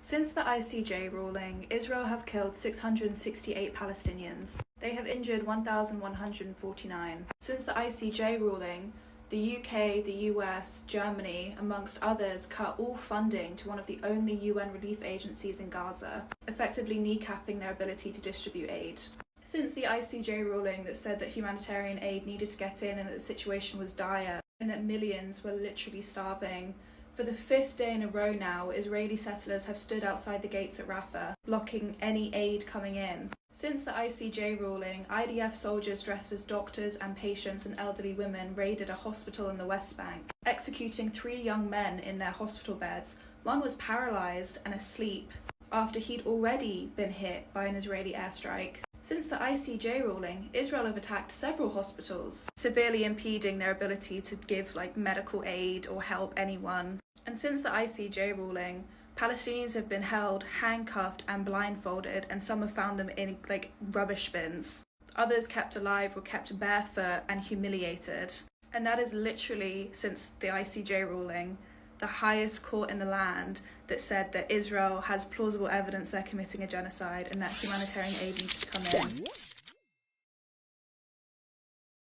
Since the ICJ ruling, Israel have killed 668 Palestinians. They have injured 1,149. Since the ICJ ruling, the UK, the US, Germany, amongst others, cut all funding to one of the only UN relief agencies in Gaza, effectively kneecapping their ability to distribute aid. Since the ICJ ruling that said that humanitarian aid needed to get in and that the situation was dire and that millions were literally starving, for the 5th day in a row now, Israeli settlers have stood outside the gates at Rafah, blocking any aid coming in. Since the ICJ ruling, IDF soldiers dressed as doctors and patients and elderly women raided a hospital in the West Bank, executing 3 young men in their hospital beds. One was paralysed and asleep after he'd already been hit by an Israeli airstrike. Since the ICJ ruling, Israel have attacked several hospitals, severely impeding their ability to give medical aid or help anyone. And since the ICJ ruling, Palestinians have been held, handcuffed and blindfolded, and some have found them in rubbish bins. Others kept alive were kept barefoot and humiliated. And that is literally, since the ICJ ruling, the highest court in the land that said that Israel has plausible evidence they're committing a genocide and that humanitarian aid needs to come in.